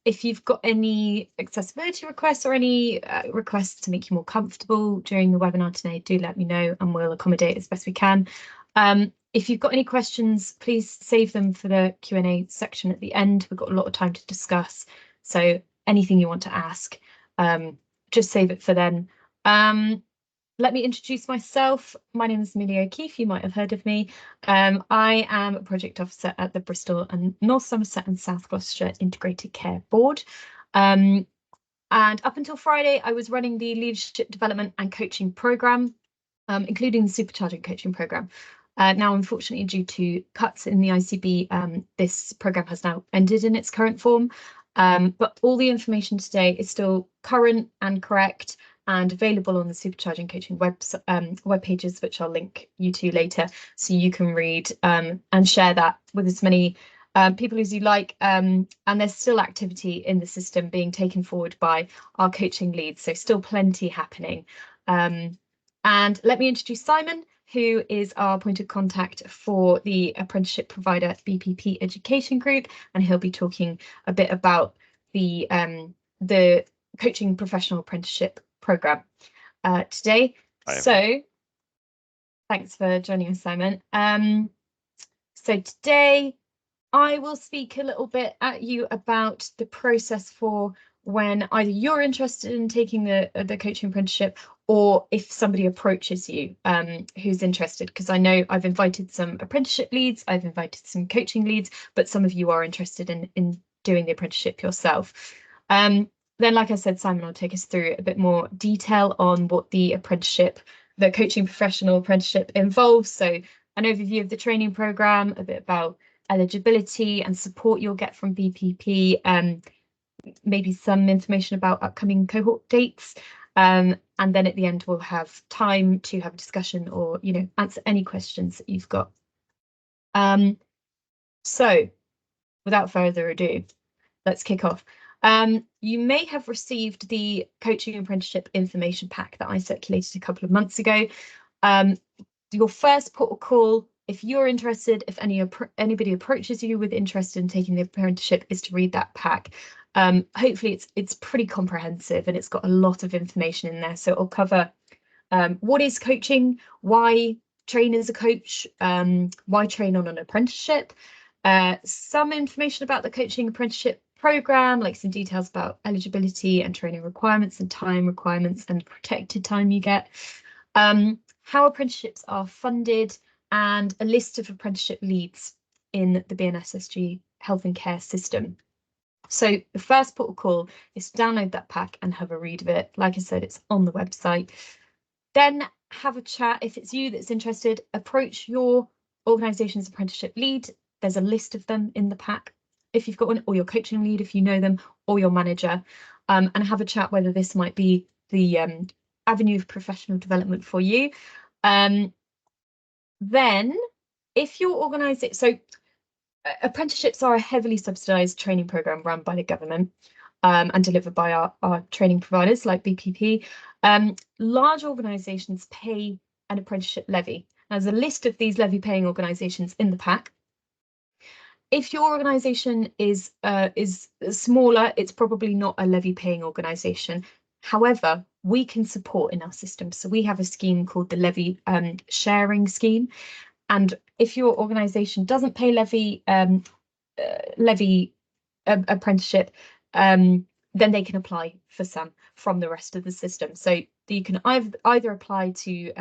If you've got any accessibility requests or any requests to make you more comfortable during the webinar today, do let me know and we'll accommodate as best we can. If you've got any questions, please save them for the Q&A section at the end. We've got a lot of time to discuss, so anything you want to ask, just save it for then. Let me introduce myself. My name is Amelia O'Keefe. You might have heard of me. I am a project officer at the Bristol and North Somerset and South Gloucestershire Integrated Care Board. And up until Friday, I was running the leadership development and coaching programme, including the supercharging coaching programme. Now, unfortunately, due to cuts in the ICB, this programme has now ended in its current form. But all the information today is still current and correct and available on the Supercharging Coaching web pages, which I'll link you to later, so you can read and share that with as many people as you like. And there's still activity in the system being taken forward by our coaching leads, so still plenty happening. And let me introduce Simon, who is our point of contact for the apprenticeship provider BPP Education Group, and he'll be talking a bit about the Coaching Professional Apprenticeship programme today. So thanks for joining us, Simon. So today I will speak a little bit at you about the process for when either you're interested in taking the coaching apprenticeship, or if somebody approaches you who's interested, because I know I've invited some apprenticeship leads, I've invited some coaching leads, but some of you are interested in doing the apprenticeship yourself. Then, like I said, Simon will take us through a bit more detail on what the apprenticeship, the Coaching Professional Apprenticeship involves. So an overview of the training programme, a bit about eligibility and support you'll get from BPP, maybe some information about upcoming cohort dates. And then at the end, we'll have time to have a discussion or, you know, answer any questions that you've got. So without further ado, let's kick off. You may have received the coaching apprenticeship information pack that I circulated a couple of months ago. Your first port of call, if you're interested, if anybody approaches you with interest in taking the apprenticeship, is to read that pack. Hopefully it's pretty comprehensive and it's got a lot of information in there. So it'll cover what is coaching, why train as a coach, why train on an apprenticeship, some information about the coaching apprenticeship programme, like some details about eligibility and training requirements and time requirements and protected time you get, how apprenticeships are funded, and a list of apprenticeship leads in the BNSSG health and care system. So the first port of call is to download that pack and have a read of it. Like I said, it's on the website. Then have a chat. If it's you that's interested, approach your organisation's apprenticeship lead. There's a list of them in the pack, if you've got one, or your coaching lead if you know them, or your manager, and have a chat whether this might be the avenue of professional development for you. Then if your organisation, so apprenticeships are a heavily subsidised training programme run by the government and delivered by our training providers like BPP. Large organisations pay an apprenticeship levy. There's a list of these levy paying organisations in the pack. If your organisation is smaller, it's probably not a levy paying organisation. However, we can support in our system. So we have a scheme called the levy sharing scheme. And if your organisation doesn't pay levy apprenticeship, then they can apply for some from the rest of the system. So you can either apply to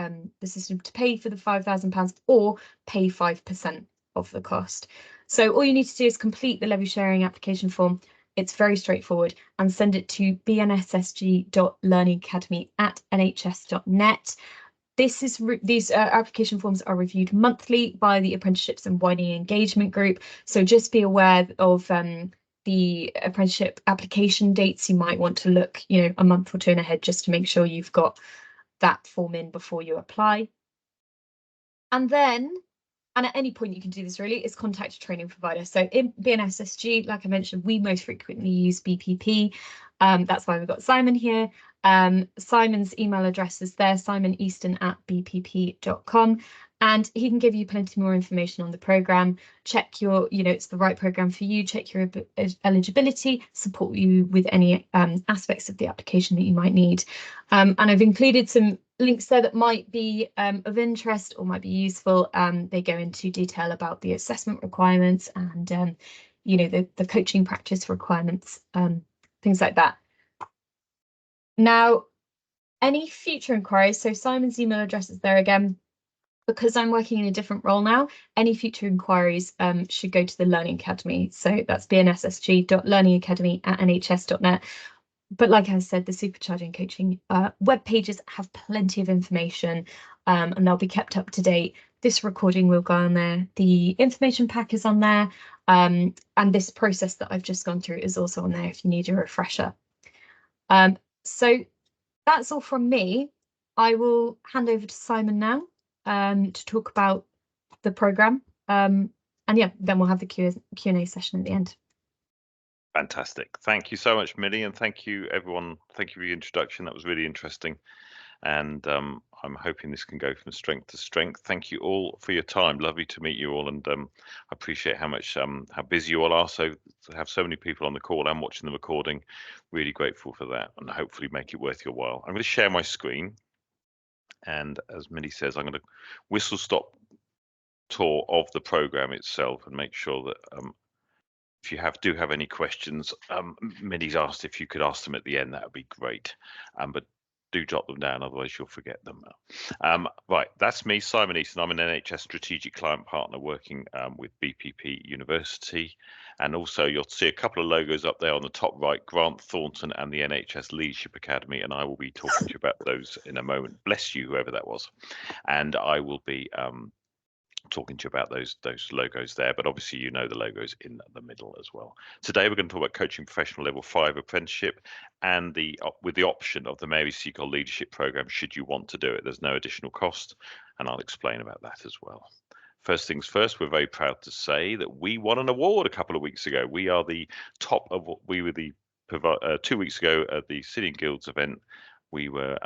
the system to pay for the £5,000 or pay 5% of the cost. So all you need to do is complete the levy sharing application form. It's very straightforward, and send it to bnssg.learningacademy@nhs.net. These application forms are reviewed monthly by the Apprenticeships and Widening Engagement Group. So just be aware of the apprenticeship application dates. You might want to look, you know, a month or two ahead just to make sure you've got that form in before you apply. And then, and at any point you can do this really, is contact a training provider. So in BNSSG, like I mentioned, we most frequently use BPP. That's why we've got Simon here. Simon's email address is there, SimonEaston@bpp.com, and he can give you plenty more information on the program. Check it's the right program for you, check your eligibility, support you with any aspects of the application that you might need. And I've included some links there that might be of interest or might be useful. They go into detail about the assessment requirements and the coaching practice requirements, things like that. Now, any future inquiries, so Simon's email address is there again. Because I'm working in a different role now, any future inquiries should go to the Learning Academy. So that's bnssg.learningacademy@nhs.net. But like I said, the Supercharging Coaching web pages have plenty of information, and they'll be kept up to date. This recording will go on there. The information pack is on there, and this process that I've just gone through is also on there if you need a refresher. So that's all from me. I will hand over to Simon now to talk about the program, and yeah, then we'll have the Q&A session at the end. Fantastic. Thank you so much, Millie, and thank you, everyone. Thank you for your introduction. That was really interesting, and I'm hoping this can go from strength to strength. Thank you all for your time. Lovely to meet you all, and I appreciate how busy you all are. So to have so many people on the call and watching the recording, really grateful for that, and hopefully make it worth your while. I'm going to share my screen, and as Millie says, I'm going to whistle stop tour of the program itself and make sure that if you do have any questions, Millie's asked if you could ask them at the end. That would be great. But do jot them down, otherwise you'll forget them. Right, that's me, Simon Easton. I'm an NHS strategic client partner working with BPP University. And also you'll see a couple of logos up there on the top right, Grant Thornton and the NHS Leadership Academy. And I will be talking to you about those in a moment. Bless you, whoever that was. And I will be talking to you about those logos there, but obviously the logos in the middle as well. Today we're going to talk about Coaching Professional Level 5 Apprenticeship and with the option of the Mary Seacole Leadership Programme should you want to do it. There's no additional cost, and I'll explain about that as well. First things first, we're very proud to say that we won an award a couple of weeks ago. We are the top of what we were 2 weeks ago at the City and Guilds event. We were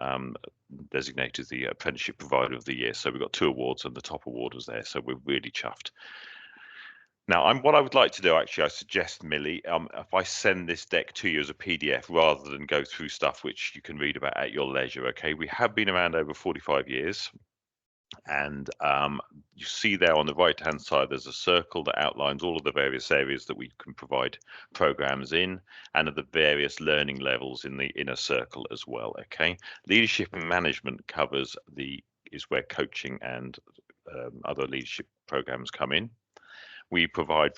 designated as the Apprenticeship Provider of the Year. So we got 2 awards and the top award was there. So we're really chuffed. Now, what I would like to do, actually, I suggest, Millie, if I send this deck to you as a PDF rather than go through stuff which you can read about at your leisure, okay? We have been around over 45 years. And you see there on the right-hand side, there's a circle that outlines all of the various areas that we can provide programs in, and of the various learning levels in the inner circle as well. Okay, leadership and management is where coaching and other leadership programs come in. We provide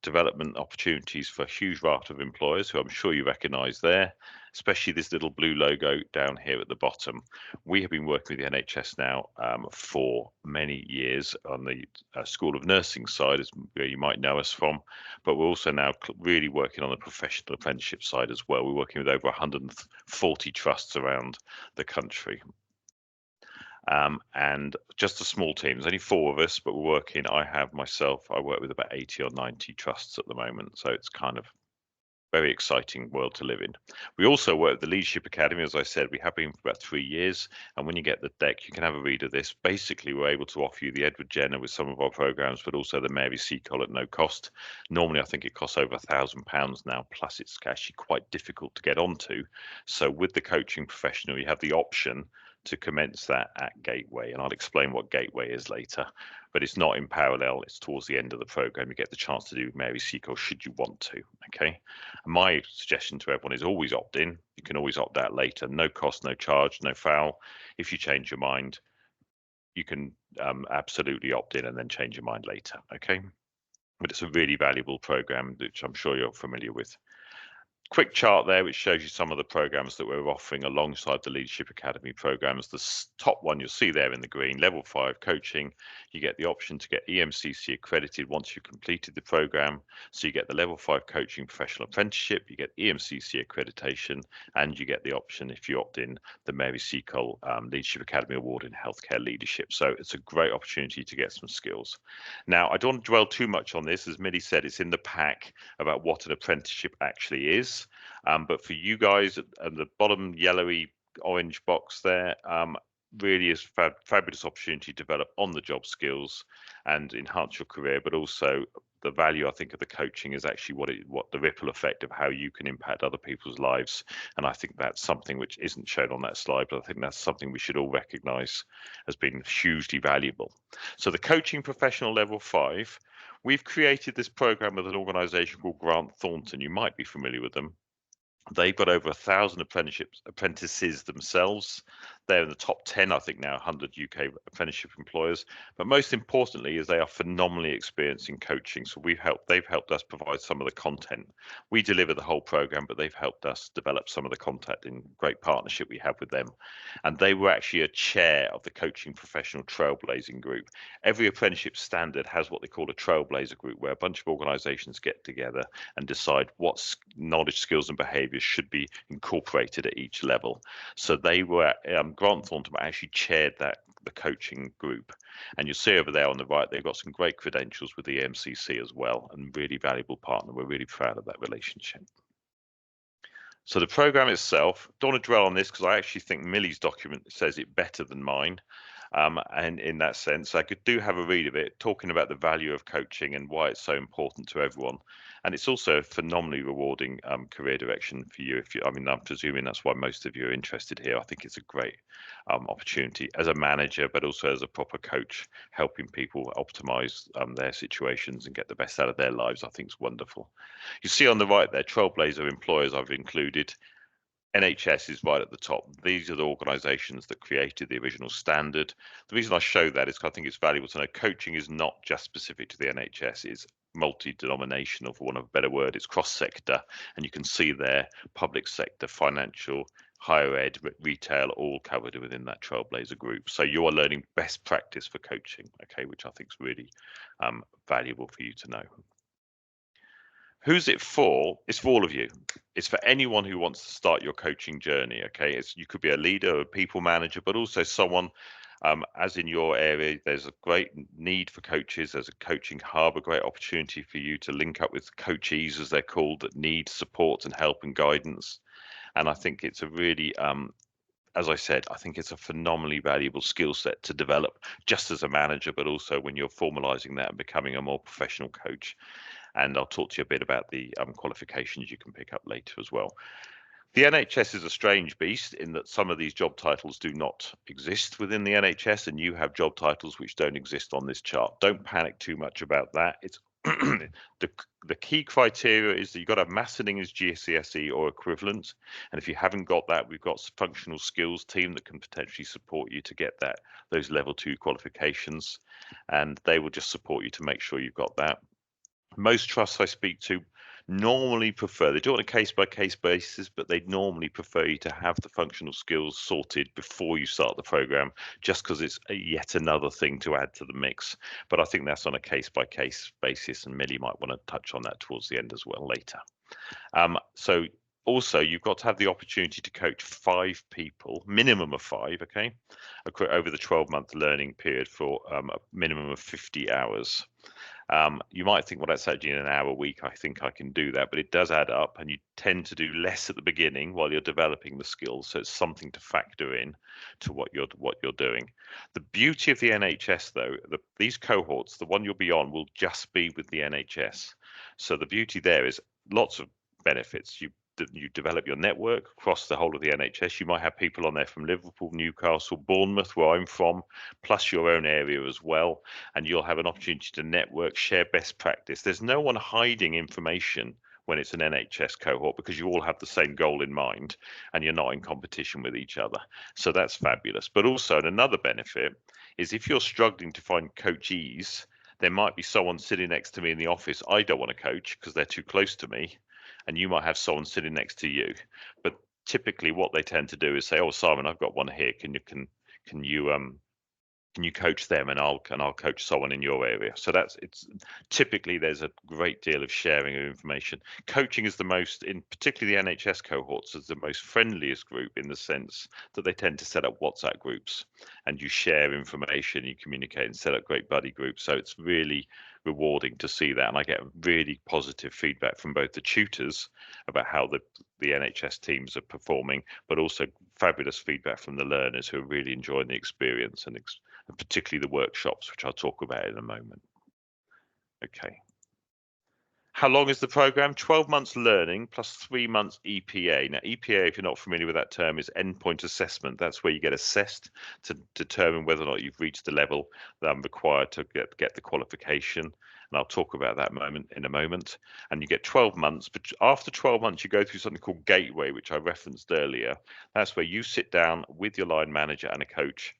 development opportunities for a huge raft of employers who I'm sure you recognise there, especially this little blue logo down here at the bottom. We have been working with the NHS now for many years on the School of Nursing side, where you might know us from, but we're also now really working on the professional apprenticeship side as well. We're working with over 140 trusts around the country. And just a small team. There's only 4 of us, but we're working. I work with about 80 or 90 trusts at the moment. So it's kind of very exciting world to live in. We also work at the Leadership Academy. As I said, we have been for about 3 years. And when you get the deck, you can have a read of this. Basically, we're able to offer you the Edward Jenner with some of our programs, but also the Mary Seacole at no cost. Normally, I think it costs over £1,000 now. Plus, it's actually quite difficult to get onto. So with the Coaching Professional, you have the option to commence that at Gateway, and I'll explain what Gateway is later, but it's not in parallel. It's towards the end of the program. You get the chance to do Mary Seacole should you want to. Okay, and my suggestion to everyone is always opt in. You can always opt out later. No cost, no charge, no foul. If you change your mind, you can absolutely opt in and then change your mind later. Okay, but it's a really valuable program which I'm sure you're familiar with. Quick chart there which shows you some of the programs that we're offering alongside the Leadership Academy programs. The top one you'll see there in the green, level 5 coaching. You get the option to get EMCC accredited once you've completed the program. So you get the level 5 Coaching Professional Apprenticeship, you get EMCC accreditation, and you get the option, if you opt in, the Mary Seacole Leadership Academy Award in Healthcare Leadership. So it's a great opportunity to get some skills. Now, I don't want to dwell too much on this. As Millie said, it's in the pack about what an apprenticeship actually is. But for you guys at the bottom yellowy orange box there, really is fabulous opportunity to develop on the job skills and enhance your career, but also the value, I think, of the coaching is actually what the ripple effect of how you can impact other people's lives. And I think that's something which isn't shown on that slide, but I think that's something we should all recognize as being hugely valuable. So the Coaching Professional Level 5, we've created this program with an organization called Grant Thornton. You might be familiar with them. They've got over 1,000 apprentices themselves. They're in the top 10, I think now, 100 UK apprenticeship employers. But most importantly is they are phenomenally experienced in coaching. So they've helped us provide some of the content. We deliver the whole program, but they've helped us develop some of the content in great partnership we have with them. And they were actually a chair of the Coaching Professional Trailblazing Group. Every apprenticeship standard has what they call a trailblazer group, where a bunch of organizations get together and decide what knowledge, skills, and behaviors should be incorporated at each level. So they were, Grant Thornton actually chaired the coaching group. And you'll see over there on the right, they've got some great credentials with the EMCC as well, and really valuable partner. We're really proud of that relationship. So the program itself, don't want to dwell on this because I actually think Millie's document says it better than mine. And in that sense, I do have a read of it, talking about the value of coaching and why it's so important to everyone. And it's also a phenomenally rewarding career direction for you. I'm presuming that's why most of you are interested here. I think it's a great opportunity as a manager, but also as a proper coach, helping people optimize their situations and get the best out of their lives. I think is wonderful. You see on the right there, Trailblazer employers I've included. NHS is right at the top. These are the organisations that created the original standard. The reason I show that is because I think it's valuable to know coaching is not just specific to the NHS. It's multi-denominational, for want of a better word. It's cross-sector, and you can see there public sector, financial, higher ed, retail, all covered within that Trailblazer group. So you are learning best practice for coaching, okay, which I think is really valuable for you to know. Who's it for? It's for all of you. It's for anyone who wants to start your coaching journey. Okay, you could be a leader, a people manager, but also someone, as in your area, there's a great need for coaches. There's a coaching hub, a great opportunity for you to link up with coachees, as they're called, that need support and help and guidance. And I think it's a really, as I said, I think it's a phenomenally valuable skill set to develop just as a manager, but also when you're formalizing that and becoming a more professional coach. And I'll talk to you a bit about the qualifications you can pick up later as well. The NHS is a strange beast in that some of these job titles do not exist within the NHS, and you have job titles which don't exist on this chart. Don't panic too much about that. It's the key criteria is that you've got to have maths and English GCSE or equivalent. And if you haven't got that, we've got a functional skills team that can potentially support you to get those level 2 qualifications, and they will just support you to make sure you've got that. Most trusts I speak to normally prefer, they do it on a case-by-case basis, but they normally prefer you to have the functional skills sorted before you start the program, just because it's yet another thing to add to the mix. But I think that's on a case-by-case basis, and Millie might want to touch on that towards the end as well later. So also, you've got to have the opportunity to coach 5 people, minimum of 5, okay, over the 12-month learning period for a minimum of 50 hours. You might think, well, that's actually in an hour a week. I think I can do that, but it does add up, and you tend to do less at the beginning while you're developing the skills. So it's something to factor in to what you're doing. The beauty of the NHS, though, these cohorts, the one you'll be on, will just be with the NHS. So the beauty there is lots of benefits. You develop your network across the whole of the NHS. You might have people on there from Liverpool, Newcastle, Bournemouth, where I'm from, plus your own area as well. And you'll have an opportunity to network, share best practice. There's no one hiding information when it's an NHS cohort, because you all have the same goal in mind and you're not in competition with each other. So that's fabulous. But also another benefit is if you're struggling to find coachees, there might be someone sitting next to me in the office I don't want to coach because they're too close to me, and you might have someone sitting next to you. But typically what they tend to do is say, oh, Simon, I've got one here. Can you can you coach them, and I'll coach someone in your area. So it's typically there's a great deal of sharing of information. Coaching is the most, in particularly the NHS cohorts, is the most friendliest group in the sense that they tend to set up WhatsApp groups, and you share information, you communicate and set up great buddy groups. So it's really rewarding to see that, and I get really positive feedback from both the tutors about how the NHS teams are performing, but also fabulous feedback from the learners who are really enjoying the experience, and particularly the workshops, which I'll talk about in a moment. Okay. How long is the program? 12 months learning plus 3 months EPA. Now, EPA, if you're not familiar with that term, is endpoint assessment. That's where you get assessed to determine whether or not you've reached the level that required to get the qualification. And I'll talk about that in a moment. And you get 12 months, but after 12 months, you go through something called Gateway, which I referenced earlier. That's where you sit down with your line manager and a coach,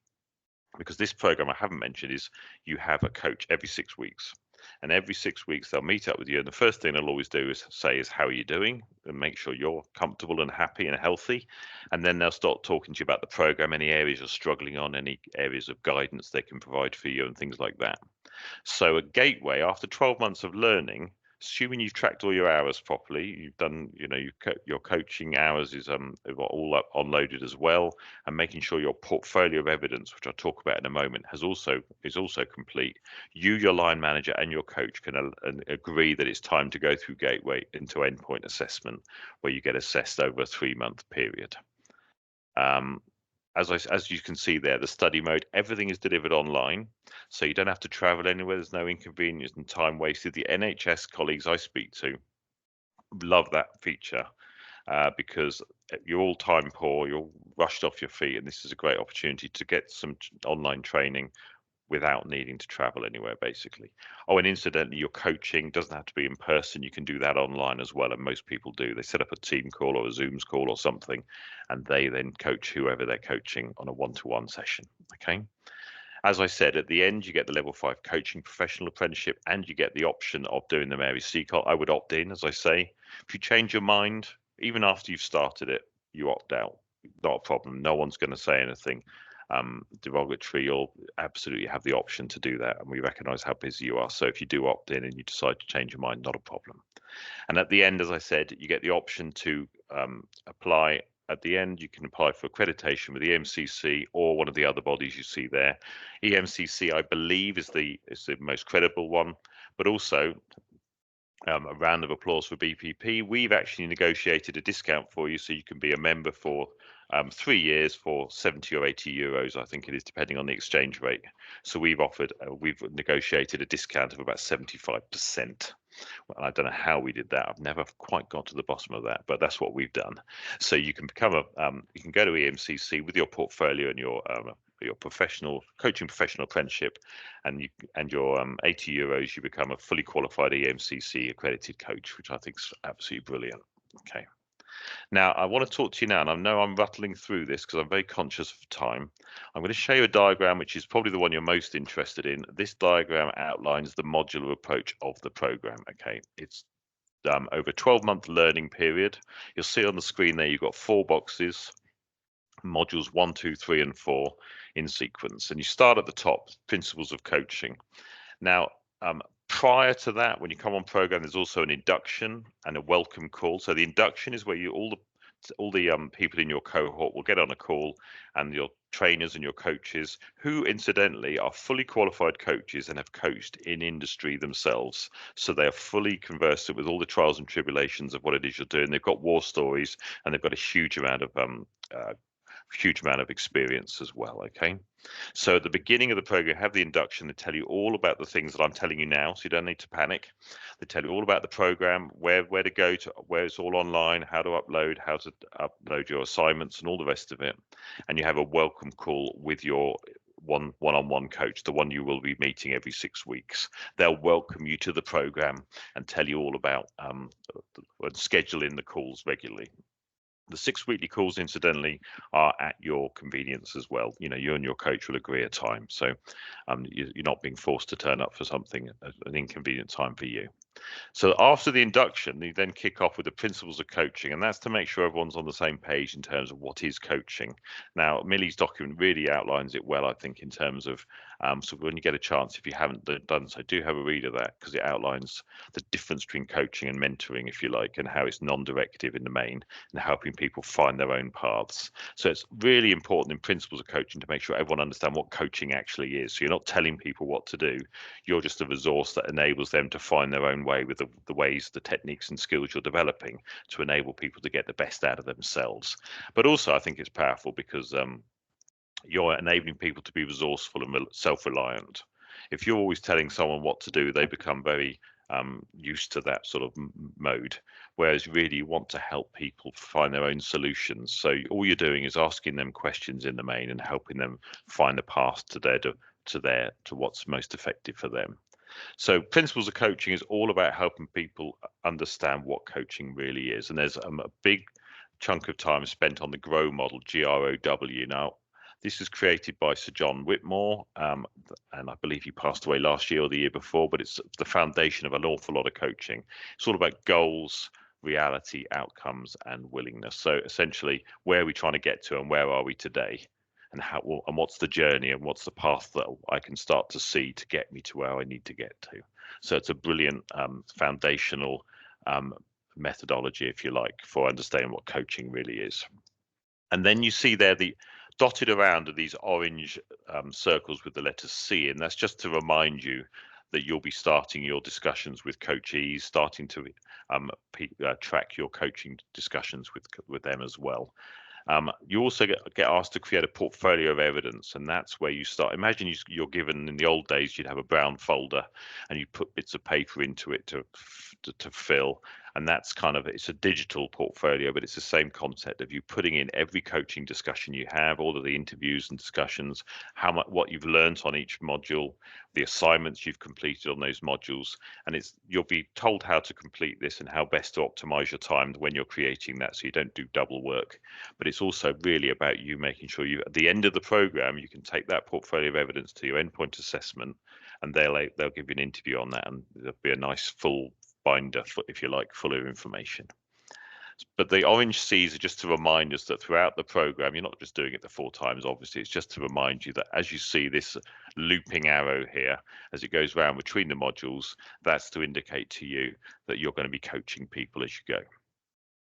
because this program I haven't mentioned is you have a coach every 6 weeks. And every 6 weeks they'll meet up with you, and the first thing they'll always do is say how are you doing, and make sure you're comfortable and happy and healthy. And then they'll start talking to you about the program, any areas you're struggling on, any areas of guidance they can provide for you, and things like that. So a Gateway, after 12 months of learning, assuming you've tracked all your hours properly, you've done, your coaching hours is all unloaded as well, and making sure your portfolio of evidence, which I'll talk about in a moment, is also complete. You, your line manager, and your coach can agree that it's time to go through Gateway into endpoint assessment, where you get assessed over a 3-month period. As you can see there, the study mode, everything is delivered online, so you don't have to travel anywhere. There's no inconvenience and time wasted. The NHS colleagues I speak to love that feature because you're all time poor, you're rushed off your feet, and this is a great opportunity to get some online training without needing to travel anywhere, basically. Oh, and incidentally, your coaching doesn't have to be in person. You can do that online as well, and most people do. They set up a team call or a Zooms call or something, and they then coach whoever they're coaching on a one-to-one session. Okay. As I said, at the end, you get the level 5 Coaching Professional Apprenticeship, and you get the option of doing the Mary CCOT. I would opt in, as I say. If you change your mind, even after you've started it, you opt out. Not a problem. No one's going to say anything derogatory. You'll absolutely have the option to do that, and we recognize how busy you are. So if you do opt in and you decide to change your mind, not a problem. And at the end, as I said, you get the option to apply. At the end, you can apply for accreditation with the EMCC or one of the other bodies you see there. EMCC, I believe, is the most credible one, but also a round of applause for BPP. We've actually negotiated a discount for you, so you can be a member for 3 years for 70 or 80 euros, I think it is, depending on the exchange rate. So we've negotiated a discount of about 75%. Well, I don't know how we did that. I've never quite got to the bottom of that, but that's what we've done. So you can become you can go to EMCC with your portfolio and your coaching professional apprenticeship, and your 80 euros, you become a fully qualified EMCC accredited coach, which I think is absolutely brilliant. Okay. Now, I want to talk to you now, and I know I'm rattling through this because I'm very conscious of time. I'm going to show you a diagram, which is probably the one you're most interested in. This diagram outlines the modular approach of the program. Okay, it's over a 12-month learning period. You'll see on the screen there, you've got 4 boxes, modules 1, 2, 3, and 4 in sequence. And you start at the top, principles of coaching. Now, prior to that, when you come on program, there's also an induction and a welcome call. So the induction is where all the people in your cohort will get on a call, and your trainers and your coaches, who incidentally are fully qualified coaches and have coached in industry themselves. So they are fully conversant with all the trials and tribulations of what it is you're doing. They've got war stories, and they've got a huge amount of experience as well. Okay. So at the beginning of the program, have the induction. They tell you all about the things that I'm telling you now, so you don't need to panic. They tell you all about the program, where to go to, where it's all online, how to upload your assignments, and all the rest of it. And you have a welcome call with your one-on-one coach, the one you will be meeting every 6 weeks. They'll welcome you to the program and tell you all about scheduling the calls regularly. The 6 weekly calls, incidentally, are at your convenience as well. You and your coach will agree a time, so you're not being forced to turn up for something at an inconvenient time for you. So after the induction, you then kick off with the principles of coaching, and that's to make sure everyone's on the same page in terms of what is coaching. Now, Millie's document really outlines it well, I think, in terms of, so when you get a chance, if you haven't done so, do have a read of that, because it outlines the difference between coaching and mentoring, if you like, and how it's non-directive in the main and helping people find their own paths. So it's really important in principles of coaching to make sure everyone understands what coaching actually is. So you're not telling people what to do. You're just a resource that enables them to find their own way with the ways, the techniques and skills you're developing to enable people to get the best out of themselves. But also, I think it's powerful because you're enabling people to be resourceful and self-reliant. If you're always telling someone what to do, they become very used to that sort of mode, whereas really you want to help people find their own solutions. So all you're doing is asking them questions in the main and helping them find a path to what's most effective for them. So principles of coaching is all about helping people understand what coaching really is. And there's a big chunk of time spent on the GROW model, GROW. Now, this was created by Sir John Whitmore, and I believe he passed away last year or the year before, but it's the foundation of an awful lot of coaching. It's all about goals, reality, outcomes, and willingness. So essentially, where are we trying to get to and where are we today? And what's the journey and what's the path that I can start to see to get me to where I need to get to. So it's a brilliant foundational methodology, if you like, for understanding what coaching really is. And then you see there the dotted around are these orange circles with the letter C, and that's just to remind you that you'll be starting your discussions with coachees, starting to track your coaching discussions with them as well. You also get asked to create a portfolio of evidence, and that's where you start. Imagine you're given, in the old days, you'd have a brown folder and you put bits of paper into it to fill, and that's it's a digital portfolio, but it's the same concept of you putting in every coaching discussion you have, all of the interviews and discussions, what you've learned on each module, the assignments you've completed on those modules, and you'll be told how to complete this and how best to optimize your time when you're creating that, so you don't do double work. But it's also really about you making sure at the end of the program, you can take that portfolio of evidence to your endpoint assessment, and they'll give you an interview on that, and there'll be a nice full binder, if you like, full of information. But the orange C's are just to remind us that throughout the program, you're not just doing it the 4 times, obviously, it's just to remind you that as you see this looping arrow here, as it goes around between the modules, that's to indicate to you that you're going to be coaching people as you go.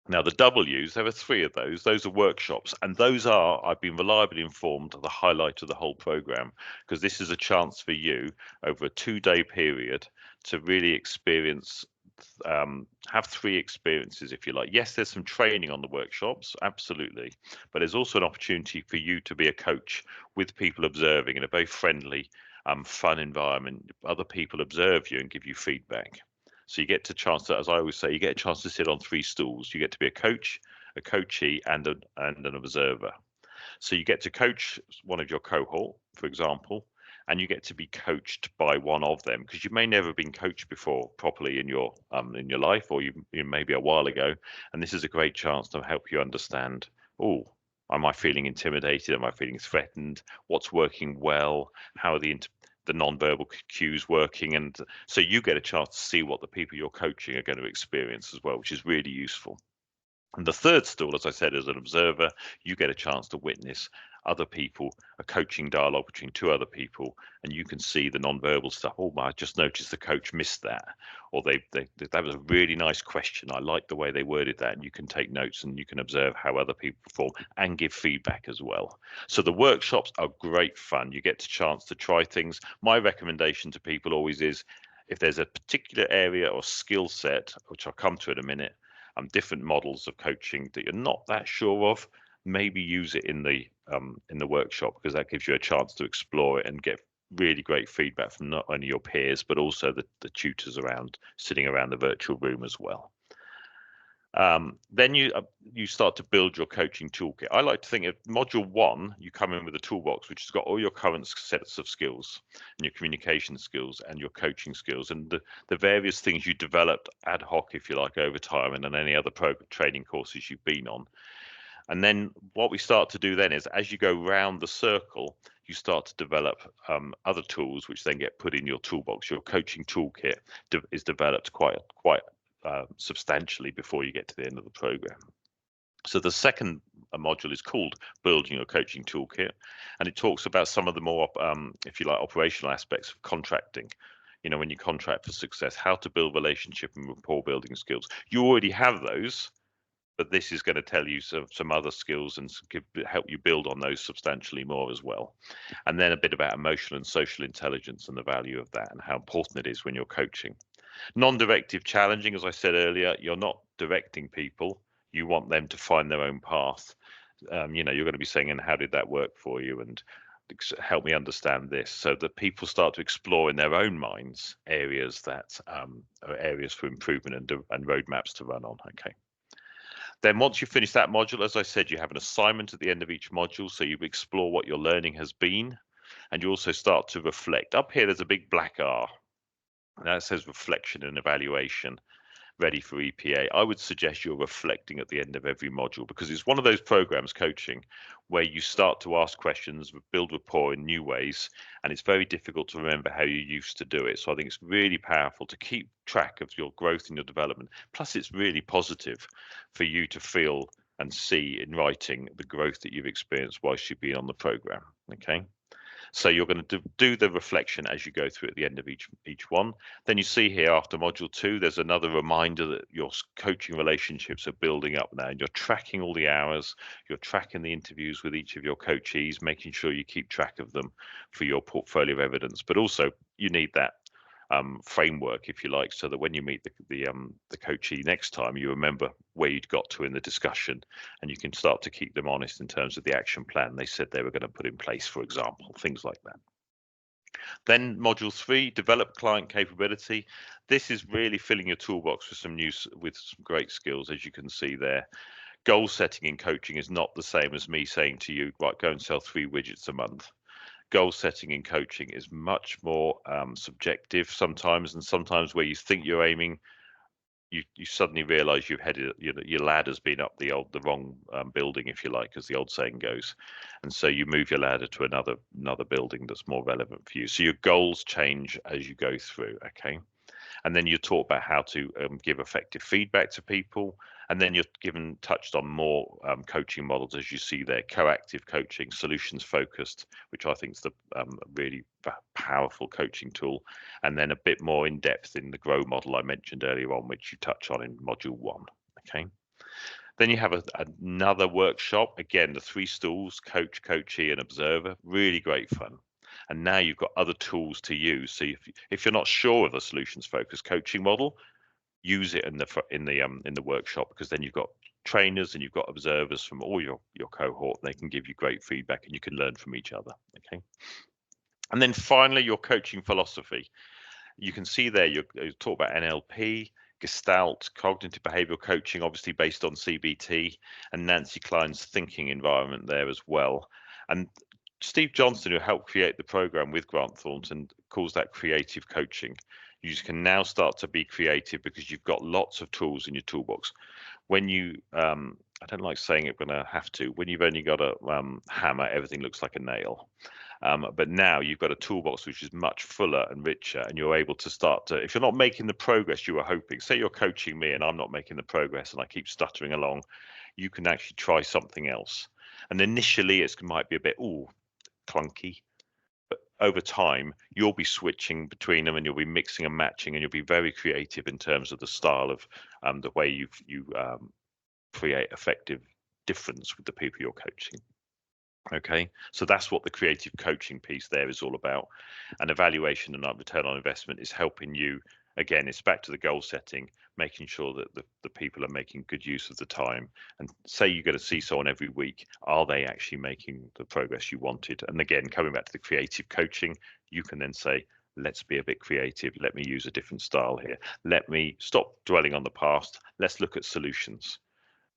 Now, the W's, there are 3 of those. Those are workshops, and those are, I've been reliably informed, the highlight of the whole program, because this is a chance for you over a 2-day period to really experience, have 3 experiences, if you like. Yes, there's some training on the workshops, absolutely, but there's also an opportunity for you to be a coach with people observing in a very friendly, fun environment. Other people observe you and give you feedback. So you get a chance to, as I always say, you get a chance to sit on 3 stools. You get to be a coach, a coachee, and an observer. So you get to coach one of your cohort, for example, and you get to be coached by one of them, because you may never have been coached before properly in your life, or you maybe a while ago. And this is a great chance to help you understand, oh, am I feeling intimidated? Am I feeling threatened? What's working well? How are the non-verbal cues working? And so you get a chance to see what the people you're coaching are going to experience as well, which is really useful. And the 3rd stool, as I said, as an observer, you get a chance to witness other people, a coaching dialogue between 2 other people, and you can see the non-verbal stuff. Oh, I just noticed the coach missed that, or that was a really nice question. I like the way they worded that. And you can take notes and you can observe how other people perform and give feedback as well. So the workshops are great fun. You get a chance to try things. My recommendation to people always is, if there's a particular area or skill set, which I'll come to in a minute, different models of coaching that you're not that sure of, maybe use it in the workshop, because that gives you a chance to explore it and get really great feedback from not only your peers but also the tutors sitting around the virtual room as well. Then you start to build your coaching toolkit. I like to think of module 1, you come in with a toolbox which has got all your current sets of skills and your communication skills and your coaching skills and the various things you developed ad hoc, if you like, over time, and on any other training courses you've been on. And then what we start to do then is, as you go round the circle, you start to develop other tools, which then get put in your toolbox. Your coaching toolkit is developed quite substantially before you get to the end of the program. So the second module is called Building Your Coaching Toolkit, and it talks about some of the more, if you like, operational aspects of contracting. You know, when you contract for success, how to build relationship and rapport building skills. You already have those, but this is going to tell you some other skills and help you build on those substantially more as well. And then a bit about emotional and social intelligence and the value of that and how important it is when you're coaching. Non-directive challenging, as I said earlier, you're not directing people. You want them to find their own path. You know, you're going to be saying, and how did that work for you? And help me understand this, so that people start to explore in their own minds areas that are areas for improvement and roadmaps to run on. Okay. Then once you finish that module, as I said, you have an assignment at the end of each module. So you explore what your learning has been, and you also start to reflect. Up here, there's a big black R. And that says reflection and evaluation, ready for EPA. I would suggest you're reflecting at the end of every module, because it's one of those programs, coaching, where you start to ask questions, build rapport in new ways, and it's very difficult to remember how you used to do it. So I think it's really powerful to keep track of your growth and your development. Plus, it's really positive for you to feel and see in writing the growth that you've experienced whilst you've been on the program. Okay. So you're going to do the reflection as you go through at the end of each one. Then you see here after module 2, there's another reminder that your coaching relationships are building up now, and you're tracking all the hours, you're tracking the interviews with each of your coachees, making sure you keep track of them for your portfolio of evidence. But also you need that framework, if you like, so that when you meet the coachee next time, you remember where you'd got to in the discussion, and you can start to keep them honest in terms of the action plan they said they were going to put in place, for example, things like that. Then module 3, develop client capability. This is really filling your toolbox with some great skills, as you can see there. Goal setting in coaching is not the same as me saying to you, right, go and sell 3 widgets a month. Goal setting in coaching is much more subjective sometimes, and sometimes where you think you're aiming, you suddenly realize you've headed, your ladder's been up the wrong building, if you like, as the old saying goes, and so you move your ladder to another building that's more relevant for you. So your goals change as you go through. Okay. And then you talk about how to give effective feedback to people. And then you're touched on more coaching models, as you see there: coactive coaching, solutions focused, which I think is the really powerful coaching tool. And then a bit more in depth in the grow model I mentioned earlier on, which you touch on in module 1. Okay. Then you have another workshop, again, the 3 stools: coach, coachee, and observer. Really great fun. And now you've got other tools to use. So if you're not sure of the solutions focused coaching model, use it in the workshop, because then you've got trainers and you've got observers from all your cohort. They can give you great feedback and you can learn from each other. Okay. And then finally, your coaching philosophy. You can see there you talk about NLP, Gestalt, cognitive behavioral coaching, obviously based on CBT, and Nancy Klein's thinking environment there as well. And Steve Johnston, who helped create the program with Grant Thornton, calls that creative coaching. You can now start to be creative because you've got lots of tools in your toolbox. When you, I don't like saying it, but I have to, when you've only got a hammer, everything looks like a nail. But now you've got a toolbox which is much fuller and richer, and you're able to start to, if you're not making the progress you were hoping, say you're coaching me and I'm not making the progress and I keep stuttering along, you can actually try something else. And initially it might be a bit, clunky, but over time you'll be switching between them and you'll be mixing and matching, and you'll be very creative in terms of the style of the way you create effective difference with the people you're coaching. Okay, so that's what the creative coaching piece there is all about. And evaluation and return on investment is helping you. Again, it's back to the goal setting, making sure that the people are making good use of the time. And say you're going to see someone every week, are they actually making the progress you wanted? And again, coming back to the creative coaching, you can then say, let's be a bit creative. Let me use a different style here. Let me stop dwelling on the past. Let's look at solutions.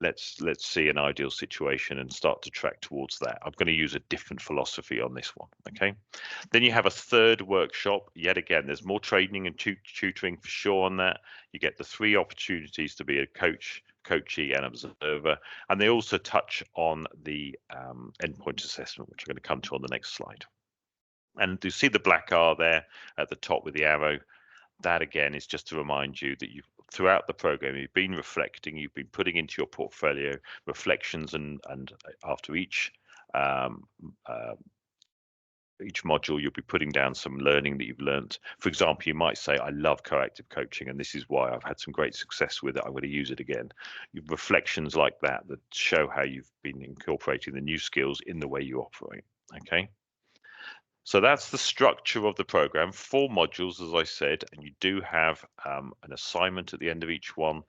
Let's see an ideal situation and start to track towards that. I'm going to use a different philosophy on this one. Okay. Then you have a third workshop. Yet again, there's more training and tutoring for sure on that. You get the 3 opportunities to be a coach, coachee and observer, and they also touch on the endpoint assessment, which I'm going to come to on the next slide. And you see the black R there at the top with the arrow. That again is just to remind you that you've throughout the program you've been reflecting, you've been putting into your portfolio reflections, and after each module you'll be putting down some learning that you've learned. For example, you might say, I love coactive coaching and this is why I've had some great success with it, I'm going to use it again. Reflections like that show how you've been incorporating the new skills in the way you operate. Okay, so that's the structure of the program. 4 modules, as I said, and you do have an assignment at the end of each one,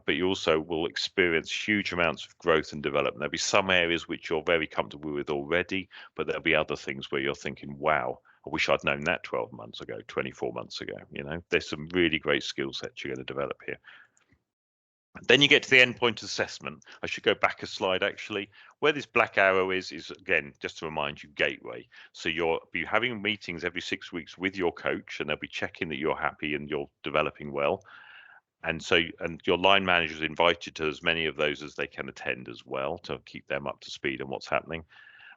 but you also will experience huge amounts of growth and development. There'll be some areas which you're very comfortable with already, but there'll be other things where you're thinking, wow, I wish I'd known that 12 months ago, 24 months ago. You know, there's some really great skill sets you're going to develop here. Then you get to the endpoint assessment. I should go back a slide actually. Where this black arrow is again, just to remind you, gateway. So you'll be having meetings every 6 weeks with your coach, and they'll be checking that you're happy and you're developing well. And your line manager is invited to as many of those as they can attend as well, to keep them up to speed on what's happening.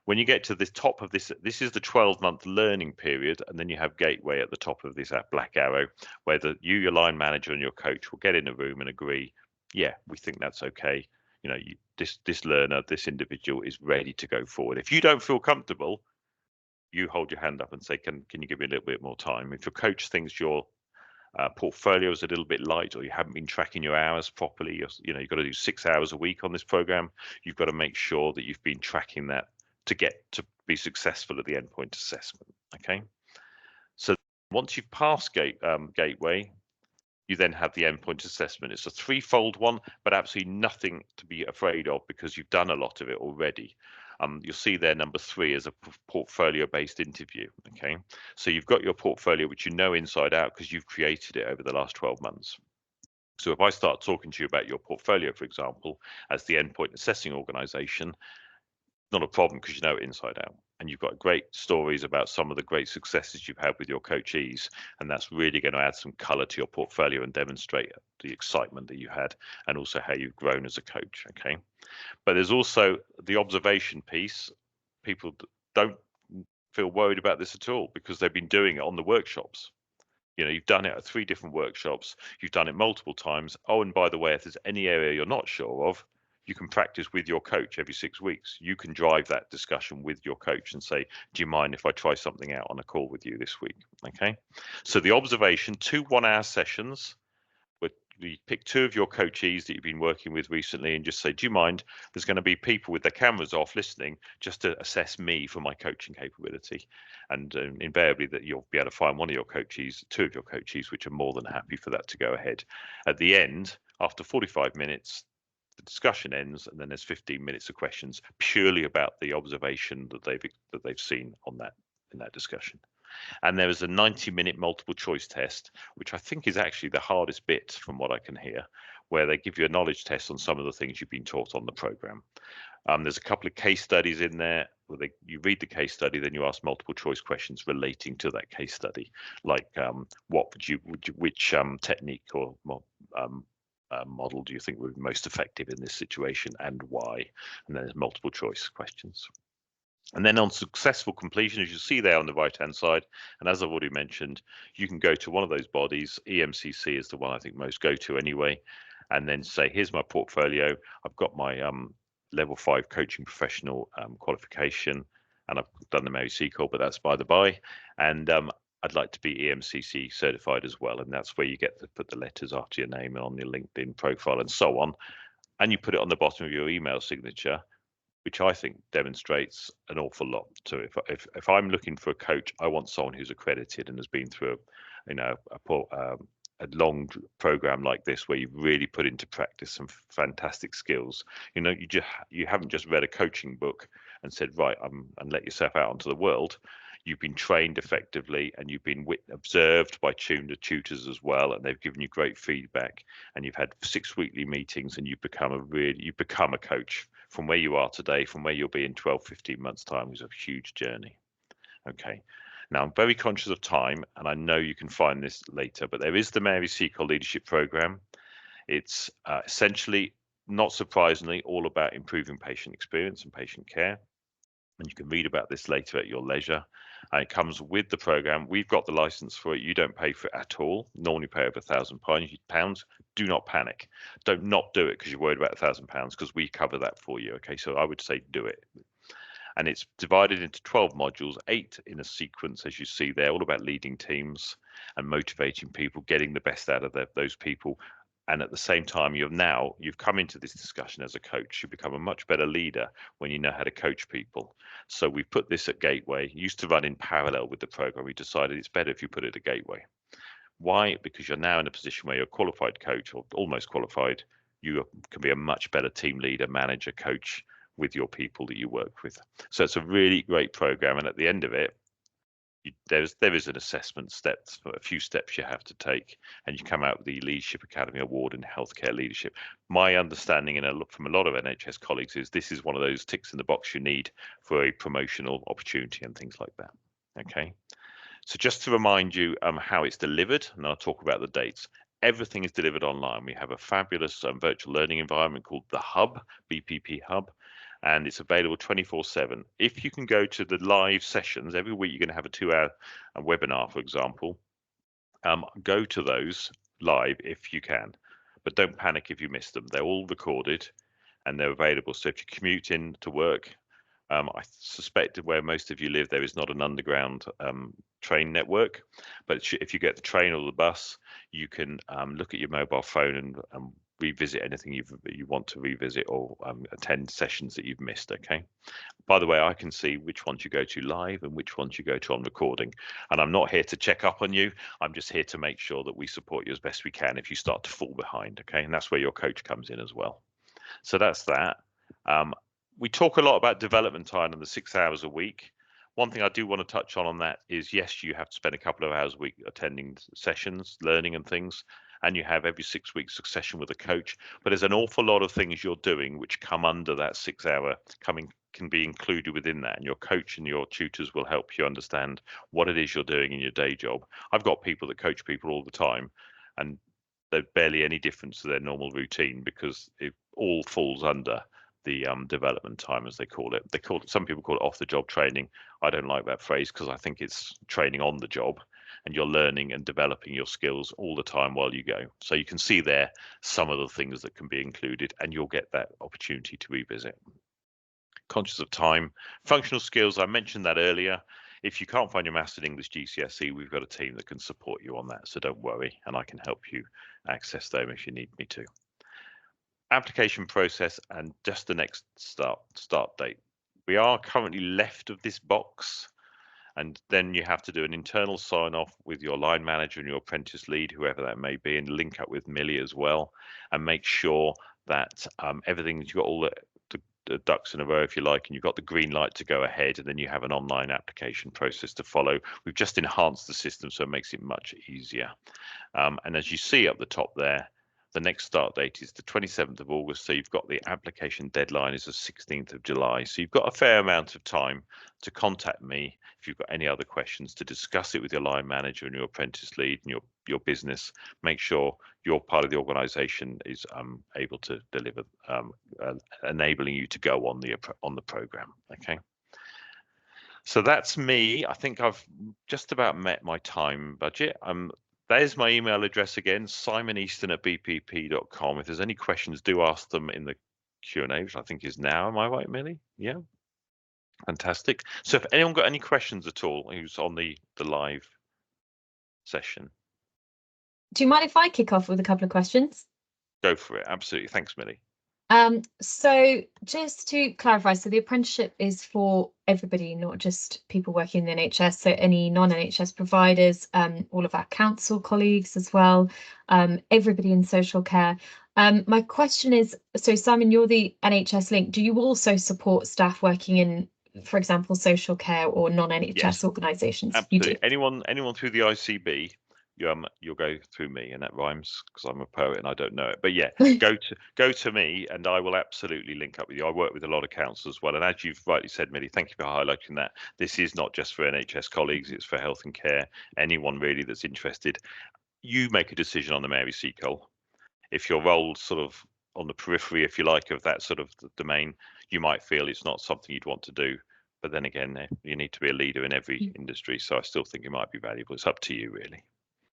When you get to the top of this is the 12-month learning period, and then you have gateway at the top of this black arrow, where your line manager and your coach will get in a room and agree, yeah, we think that's okay. You know, this learner, this individual is ready to go forward. If you don't feel comfortable, you hold your hand up and say, can you give me a little bit more time? If your coach thinks your portfolio is a little bit light, or you haven't been tracking your hours properly, you've got to do 6 hours a week on this program, you've got to make sure that you've been tracking that to get to be successful at the endpoint assessment. Okay, so once you've passed gateway, you then have the endpoint assessment. It's a 3-fold one, but absolutely nothing to be afraid of because you've done a lot of it already. You'll see there number 3 is a portfolio-based interview. Okay, so you've got your portfolio, which you know inside out because you've created it over the last 12 months. So if I start talking to you about your portfolio, for example, as the endpoint assessing organization, not a problem because you know it inside out, and you've got great stories about some of the great successes you've had with your coachees, and that's really going to add some color to your portfolio and demonstrate the excitement that you had and also how you've grown as a coach. Okay, but there's also the observation piece. People don't feel worried about this at all because they've been doing it on the workshops. You know, you've done it at 3 different workshops, you've done it multiple times. Oh, and by the way, if there's any area you're not sure of, you can practice with your coach every 6 weeks. You can drive that discussion with your coach and say, do you mind if I try something out on a call with you this week? Okay, so the observation, 2 1-hour sessions. You pick 2 of your coachees that you've been working with recently and just say, do you mind, there's going to be people with their cameras off listening just to assess me for my coaching capability. And invariably that you'll be able to find one of your coachees, 2 of your coachees, which are more than happy for that to go ahead. At the end, after 45 minutes, the discussion ends, and then there's 15 minutes of questions purely about the observation that they've seen on that in that discussion. And there is a 90-minute multiple choice test, which I think is actually the hardest bit from what I can hear, where they give you a knowledge test on some of the things you've been taught on the program. There's a couple of case studies in there where you read the case study, then you ask multiple choice questions relating to that case study, like which technique or model do you think would be most effective in this situation and why? And then there's multiple choice questions. And then on successful completion, as you see there on the right-hand side, and as I've already mentioned, you can go to one of those bodies. EMCC is the one I think most go to anyway, and then say, here's my portfolio. I've got my level 5 coaching professional qualification, and I've done the Mary Seacole, but that's by the by. And I'd like to be EMCC certified as well. And that's where you get to put the letters after your name and on your LinkedIn profile and so on. And you put it on the bottom of your email signature, which I think demonstrates an awful lot. So if I'm looking for a coach, I want someone who's accredited and has been through a long program like this, where you've really put into practice some fantastic skills. You know, you haven't just read a coaching book and said, right, and let yourself out onto the world. You've been trained effectively, and you've been observed by tutors as well, and they've given you great feedback, and you've had 6 weekly meetings, and you've become a coach. From where you are today, from where you'll be in 12, 15 months time, is a huge journey. Okay. Now, I'm very conscious of time, and I know you can find this later, but there is the Mary Seacole Leadership Program. It's essentially not surprisingly, all about improving patient experience and patient care. And you can read about this later at your leisure. And it comes with the program. We've got the license for it. You don't pay for it at all. Normally pay over £1,000. Do not panic. Don't not do it because you're worried about £1,000, because we cover that for you. Okay, so I would say do it. And it's divided into 12 modules, 8 in a sequence, as you see there, all about leading teams and motivating people, getting the best out of those people. And at the same time, you've come into this discussion as a coach. You become a much better leader when you know how to coach people. So we've put this at Gateway. It used to run in parallel with the program. We decided it's better if you put it at Gateway. Why? Because you're now in a position where you're a qualified coach, or almost qualified. You can be a much better team leader, manager, coach with your people that you work with. So it's a really great program. And at the end of it, there is an assessment steps, a few steps you have to take, and you come out with the Leadership Academy Award in Healthcare Leadership. My understanding, and I look from a lot of NHS colleagues, is this is one of those ticks in the box you need for a promotional opportunity and things like that. Okay, so just to remind you how it's delivered, and I'll talk about the dates. Everything is delivered online. We have a fabulous virtual learning environment called the Hub, BPP Hub, and it's available 24/7. If you can go to the live sessions, every week you're going to have a 2-hour webinar, for example. Go to those live if you can, but don't panic if you miss them. They're all recorded and they're available. So if you commute in to work, I suspect where most of you live, there is not an underground train network, but if you get the train or the bus, you can look at your mobile phone and revisit anything you want to revisit, or attend sessions that you've missed. Okay. By the way, I can see which ones you go to live and which ones you go to on recording. And I'm not here to check up on you. I'm just here to make sure that we support you as best we can if you start to fall behind. Okay. And that's where your coach comes in as well. So that's that. We talk a lot about development time and the 6 hours a week. One thing I do want to touch on that is, yes, you have to spend a couple of hours a week attending sessions, learning and things, and you have every 6 weeks a session with a coach. But there's an awful lot of things you're doing which come under that 6 hour can be included within that, and your coach and your tutors will help you understand what it is you're doing in your day job. I've got people that coach people all the time, and there's barely any difference to their normal routine because it all falls under the development time, as they call it. Some people call it off the job training. I don't like that phrase because I think it's training on the job, and you're learning and developing your skills all the time while you go. So you can see there some of the things that can be included, and you'll get that opportunity to revisit. Conscious of time, functional skills, I mentioned that earlier. If you can't find your Maths and English GCSE, we've got a team that can support you on that, so don't worry, and I can help you access them if you need me to. Application process and just the next start date. We are currently left of this box, and then you have to do an internal sign off with your line manager and your apprentice lead, whoever that may be, and link up with Millie as well, and make sure that you've got all the ducks in a row, if you like, and you've got the green light to go ahead, and then you have an online application process to follow. We've just enhanced the system so it makes it much easier. And as you see up the top there, the next start date is the 27th of August. So you've got the application deadline is the 16th of July. So you've got a fair amount of time to contact me if you've got any other questions, to discuss it with your line manager and your apprentice lead and your business. Make sure your part of the organization is able to deliver, enabling you to go on the program. Okay. So that's me. I think I've just about met my time budget. There's my email address again, SimonEaston@bpp.com. If there's any questions, do ask them in the Q&A, which I think is now. Am I right, Millie? Yeah. Fantastic. So if anyone got any questions at all who's on the live session. Do you mind if I kick off with a couple of questions? Go for it. Absolutely. Thanks, Millie. So just to clarify, so the apprenticeship is for everybody, not just people working in the NHS, so any non-NHS providers, all of our council colleagues as well, everybody in social care. My question is, so Simon, you're the NHS link. Do you also support staff working in, for example, social care or non-NHS organisations? Absolutely. You do. Anyone through the ICB, you'll go through me, and that rhymes because I'm a poet and I don't know it. But yeah, go to me, and I will absolutely link up with you. I work with a lot of councils as well, and as you've rightly said, Millie, thank you for highlighting that. This is not just for NHS colleagues; it's for health and care. Anyone really that's interested. You make a decision on the Mary Seacole. If your role sort of on the periphery, if you like, of that sort of domain, you might feel it's not something you'd want to do. But then again, you need to be a leader in every industry. So I still think it might be valuable. It's up to you, really.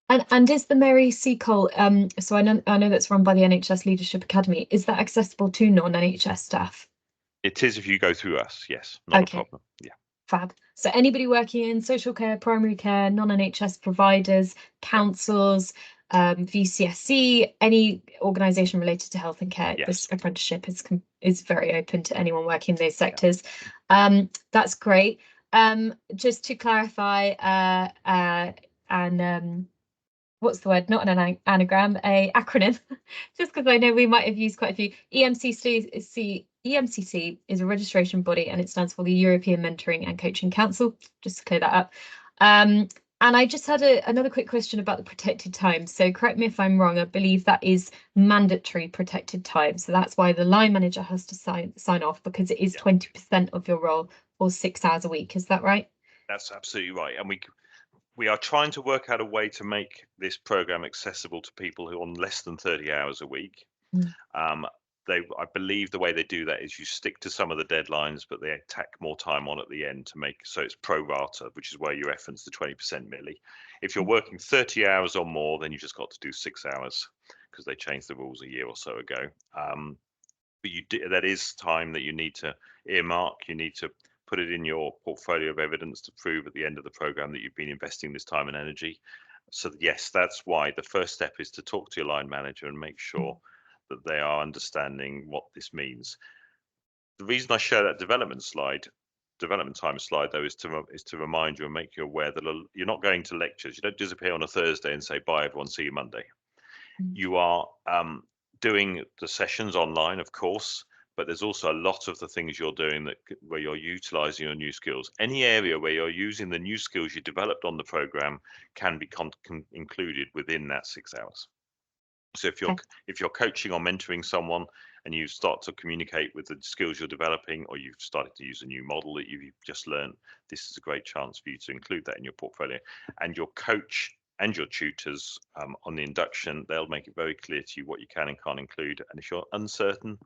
And is the Mary Seacole, so I know that's run by the NHS Leadership Academy, is that accessible to non-NHS staff? It is if you go through us, yes, not a problem. Yeah. Fab. So anybody working in social care, primary care, non-NHS providers, councils, VCSC, any organisation related to health and care, this apprenticeship is very open to anyone working in those sectors. That's great. Just to clarify, what's the word? Not an anagram, a acronym. Just because I know we might have used quite a few. EMCC is a registration body, and it stands for the European Mentoring and Coaching Council. Just to clear that up. And I just had another quick question about the protected time. So correct me if I'm wrong. I believe that is mandatory protected time. So that's why the line manager has to sign off, because it is 20% of your role, or 6 hours a week. Is that right? That's absolutely right. And we are trying to work out a way to make this program accessible to people who are on less than 30 hours a week. I believe the way they do that is you stick to some of the deadlines, but they tack more time on at the end to make so it's pro rata, which is where you reference the 20%, Millie. If you're working 30 hours or more, then you just got to do 6 hours, because they changed the rules a year or so ago. But that is time that you need to earmark. You need to put it in your portfolio of evidence to prove at the end of the program that you've been investing this time and energy. So yes, that's why the first step is to talk to your line manager and make sure that they are understanding what this means. The reason I share that development time slide, though, is to remind you and make you aware that you're not going to lectures. You don't disappear on a Thursday and say, bye everyone, see you Monday. You are doing the sessions online, of course, but there's also a lot of the things you're doing where you're utilizing your new skills. Any area where you're using the new skills you developed on the program can be included within that 6 hours. So if you're coaching or mentoring someone and you start to communicate with the skills you're developing, or you've started to use a new model that you've just learned, this is a great chance for you to include that in your portfolio. And your coach and your tutors on the induction, they'll make it very clear to you what you can and can't include. And if you're uncertain,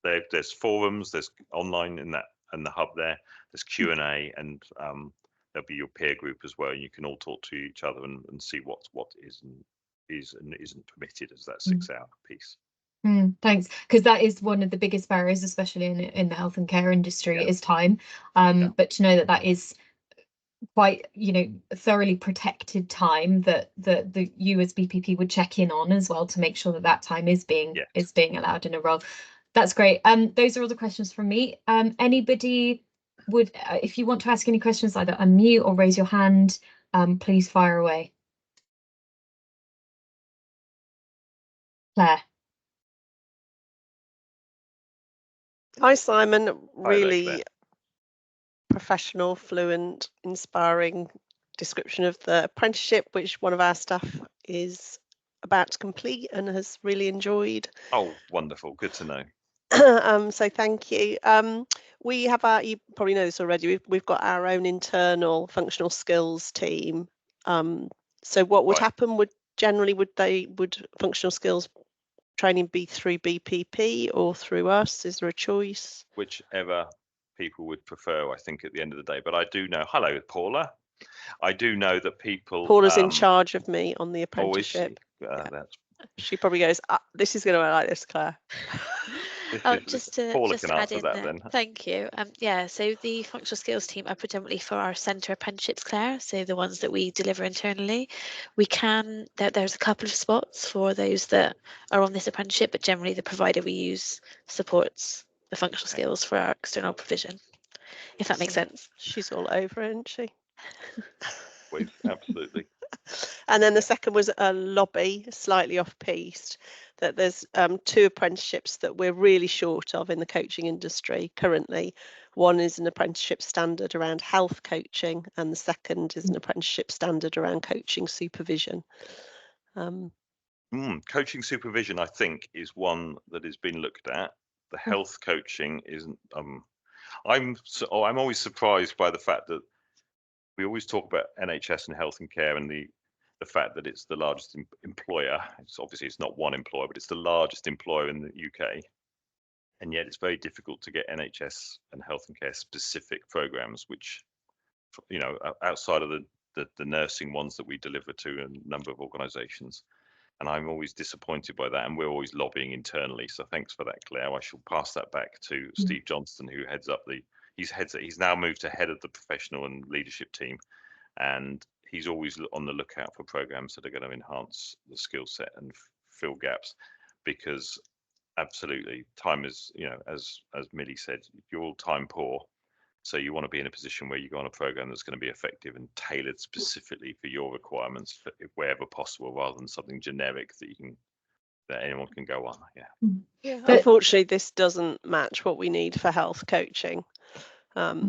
there's forums, there's online in the hub there's Q&A, and there'll be your peer group as well. And you can all talk to each other and see what is and isn't permitted as that 6 hour piece. Thanks, because that is one of the biggest barriers, especially in the health and care industry, is time. But to know that is quite, thoroughly protected time that the you as BPP would check in on as well, to make sure that time is being allowed in a role. That's great. Those are all the questions from me. Anybody would, if you want to ask any questions, either unmute or raise your hand, please fire away. Claire. Hi, Simon. Really professional, fluent, inspiring description of the apprenticeship, which one of our staff is about to complete and has really enjoyed. Oh, wonderful. Good to know. So thank you. We have you probably know this already, we've got our own internal functional skills team. So what would happen would functional skills training be through BPP or through us? Is there a choice? Whichever people would prefer, I think, at the end of the day. But I do know, hello, Paula. I do know that people. Paula's in charge of me on the apprenticeship. She probably goes, this is going to be like this, Claire. Just to add in there. Thank you. So the functional skills team are predominantly for our centre apprenticeships, Claire. So the ones that we deliver internally. There's a couple of spots for those that are on this apprenticeship, but generally the provider we use supports the functional skills for our external provision, if that makes sense. She's all over, isn't she? Absolutely. And then the second was a lobby, slightly off-piste, that there's 2 apprenticeships that we're really short of in the coaching industry currently. One is an apprenticeship standard around health coaching, and the second is an apprenticeship standard around coaching supervision. Coaching supervision, I think, is one that has been looked at. The health coaching isn't. I'm always surprised by the fact that we always talk about NHS and health and care and the the fact that it's the largest employer. It's not one employer, but it's the largest employer in the UK. And yet it's very difficult to get NHS and health and care specific programs, which, outside of the nursing ones that we deliver to a number of organisations. And I'm always disappointed by that, and we're always lobbying internally. So thanks for that, Claire. I shall pass that back to Steve Johnston, who heads up he's now moved to head of the professional and leadership team, and he's always on the lookout for programs that are going to enhance the skill set and fill gaps, because absolutely time is, as Millie said, you're all time poor. So you want to be in a position where you go on a program that's going to be effective and tailored specifically for your requirements, wherever possible, rather than something generic that anyone can go on. Yeah. Unfortunately, this doesn't match what we need for health coaching. There's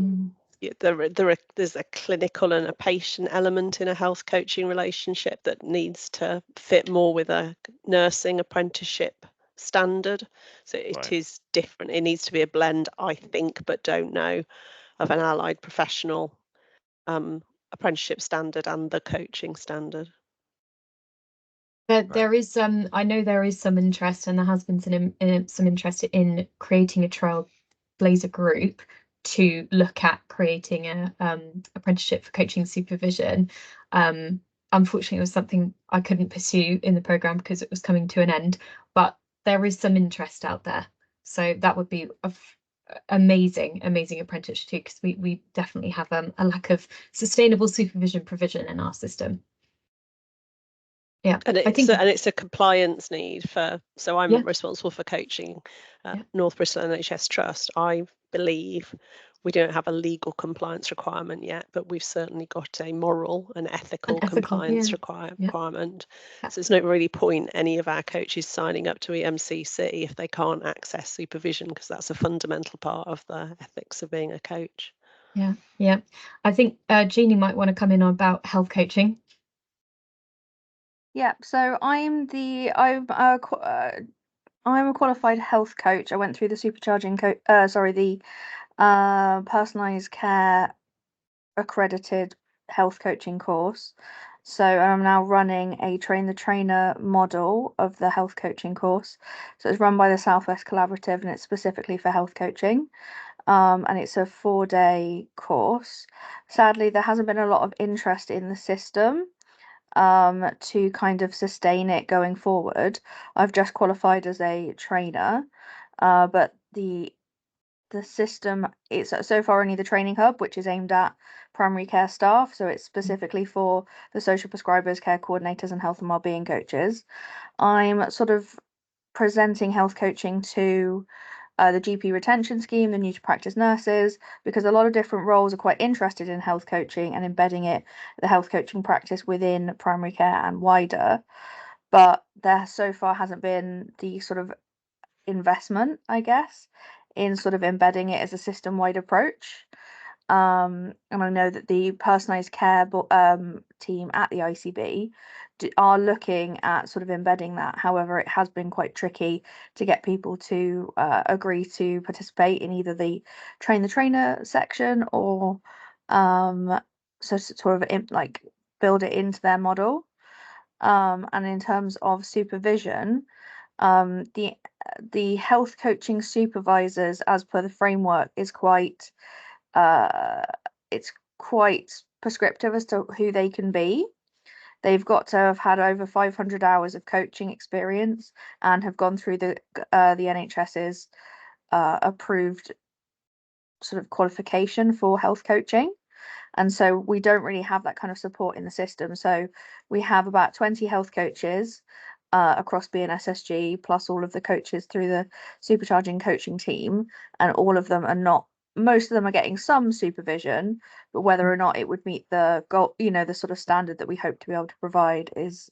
a clinical and a patient element in a health coaching relationship that needs to fit more with a nursing apprenticeship standard. So it is different. It needs to be a blend, I think, but don't know, of an allied professional apprenticeship standard and the coaching standard. There is I know there is some interest, and there has been some interest in creating a trailblazer group to look at creating a apprenticeship for coaching supervision. Unfortunately, it was something I couldn't pursue in the program because it was coming to an end, but there is some interest out there. So that would be amazing apprenticeship too, because we definitely have a lack of sustainable supervision provision in our system. Yeah, and it's a compliance need so I'm responsible for coaching North Bristol NHS Trust. I believe we don't have a legal compliance requirement yet, but we've certainly got a moral and ethical compliance requirement. So there's no really point any of our coaches signing up to EMCC if they can't access supervision, because that's a fundamental part of the ethics of being a coach. Yeah. I think Jeannie might want to come in on about health coaching. Yeah, so I'm a qualified health coach. I went through the personalised care accredited health coaching course. So I'm now running a train the trainer model of the health coaching course. So it's run by the Southwest Collaborative, and it's specifically for health coaching. And it's a 4-day course. Sadly, there hasn't been a lot of interest in the system to kind of sustain it going forward. I've just qualified as a trainer, but the system, it's so far only the training hub, which is aimed at primary care staff. So it's specifically for the social prescribers, care coordinators, and health and wellbeing coaches. I'm sort of presenting health coaching to the GP retention scheme, the new to practice nurses, because a lot of different roles are quite interested in health coaching and embedding the health coaching practice within primary care and wider. But there so far hasn't been the sort of investment, I guess, in sort of embedding it as a system-wide approach. And I know that the personalised care team at the ICB are looking at sort of embedding that. However, it has been quite tricky to get people to agree to participate in either the train the trainer section or so sort of like build it into their model. And in terms of supervision, the health coaching supervisors, as per the framework, is quite it's quite prescriptive as to who they can be. They've got to have had over 500 hours of coaching experience and have gone through the NHS's approved sort of qualification for health coaching. And so we don't really have that kind of support in the system. So we have about 20 health coaches across bnssg, plus all of the coaches through the supercharging coaching team, and all of them are not, most of them are getting some supervision, but whether or not it would meet the goal, the sort of standard that we hope to be able to provide is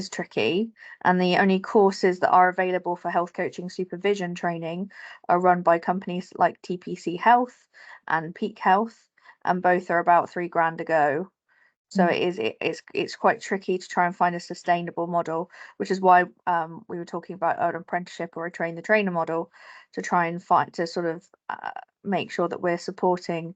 tricky. And the only courses that are available for health coaching supervision training are run by companies like TPC Health and Peak Health, and both are about £3,000 a go. So it's quite tricky to try and find a sustainable model, which is why we were talking about an apprenticeship or a train the trainer model, to try and find to sort of make sure that we're supporting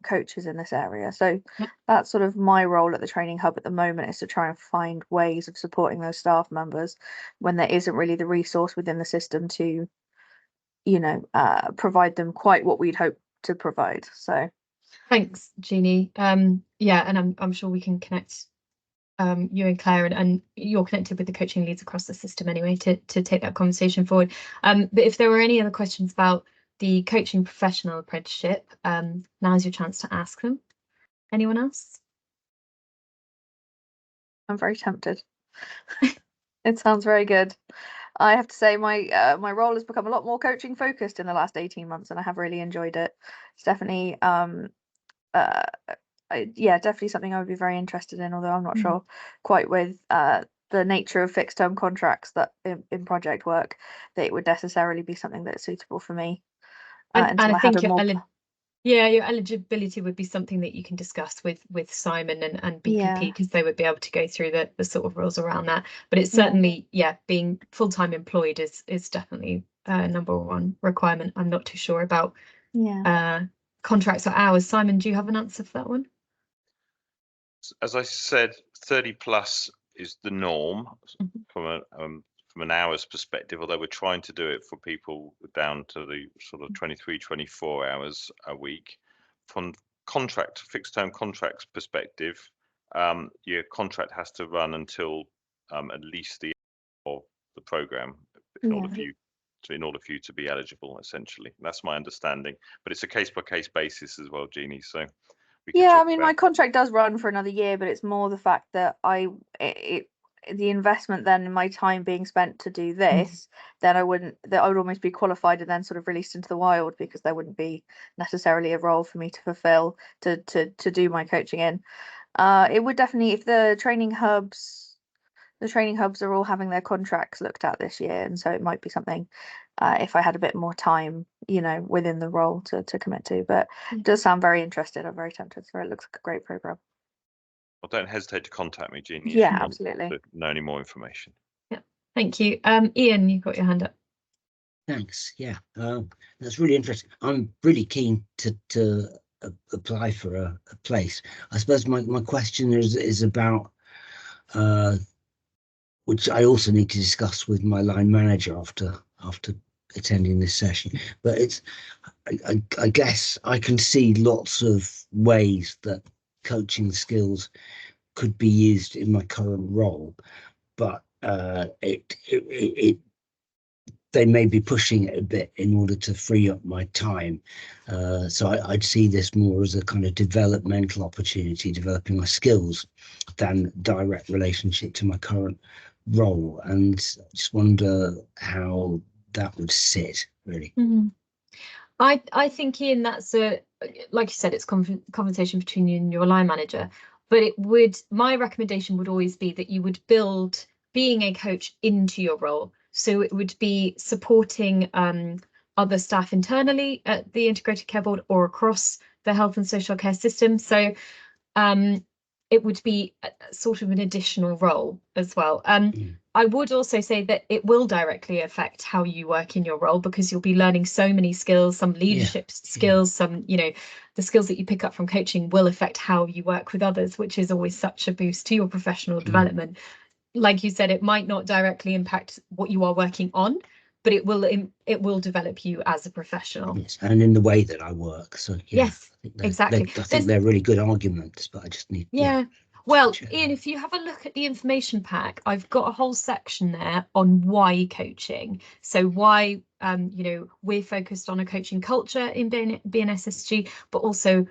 coaches in this area. So that's sort of my role at the training hub at the moment, is to try and find ways of supporting those staff members when there isn't really the resource within the system to, you know, provide them quite what we'd hope to provide. So thanks, Jeannie. Yeah, and I'm sure we can connect you and Claire, and you're connected with the coaching leads across the system anyway to take that conversation forward. But if there were any other questions about the Coaching Professional Apprenticeship, now's your chance to ask them. Anyone else? I'm very tempted. It sounds very good. I have to say my my role has become a lot more coaching focused in the last 18 months, and I have really enjoyed it. It's definitely yeah, definitely something I would be very interested in, although I'm not sure quite with the nature of fixed term contracts that in project work that it would necessarily be something that's suitable for me. And I think your eligibility would be something that you can discuss with Simon and BPP, because they would be able to go through the sort of rules around that. But it's certainly, being full-time employed is definitely number one requirement. I'm not too sure about contracts or hours. Simon, do you have an answer for that one? As I said, 30 plus is the norm from an hours perspective, although we're trying to do it for people down to the sort of 23, 24 hours a week. From fixed term contracts perspective, your contract has to run until at least the end of the program in order for you to be eligible, essentially. That's my understanding, but it's a case by case basis as well, Jeannie. So I mean, my contract does run for another year, but it's more the fact that the investment then in my time being spent to do this, then I would almost be qualified and then sort of released into the wild, because there wouldn't be necessarily a role for me to fulfill to do my coaching in. It would definitely, if the training hubs are all having their contracts looked at this year, and so it might be something if I had a bit more time, you know, within the role to commit to. But it does sound very interested. I'm very tempted. So it looks like a great program. Well, don't hesitate to contact me, Jeannie. Yeah, absolutely. To know any more information. Yeah, thank you. Ian, you've got your hand up. Thanks. Yeah, that's really interesting. I'm really keen to apply for a place. I suppose my question is about which I also need to discuss with my line manager after attending this session. But it's I guess I can see lots of ways that coaching skills could be used in my current role, but they may be pushing it a bit in order to free up my time. So I'd see this more as a kind of developmental opportunity, developing my skills, than direct relationship to my current role. And I just wonder how that would sit, really. I think, Ian, that's like you said, it's conversation between you and your line manager. But my recommendation would always be that you would build being a coach into your role. So it would be supporting other staff internally at the Integrated Care Board or across the health and social care system. So it would be sort of an additional role as well. I would also say that it will directly affect how you work in your role, because you'll be learning so many skills, some leadership skills, some, you know, the skills that you pick up from coaching will affect how you work with others, which is always such a boost to your professional development. Like you said, it might not directly impact what you are working on, but it will develop you as a professional. Yes, and in the way that I work. So yes, exactly. I think they're really good arguments, but I just need well, Ian, if you have a look at the information pack, I've got a whole section there on why coaching. So why you know, we're focused on a coaching culture in BNSSG, but also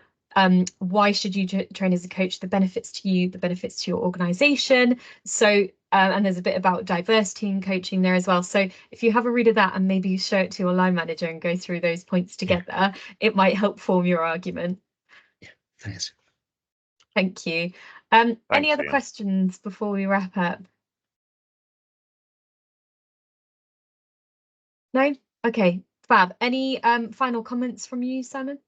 why should you train as a coach, the benefits to you, the benefits to your organization. So and there's a bit about diversity in coaching there as well. So if you have a read of that and maybe show it to your line manager and go through those points together, it might help form your argument. Yeah, thanks. Thank you. Any other questions before we wrap up? No? Okay, fab. Any final comments from you, Simon?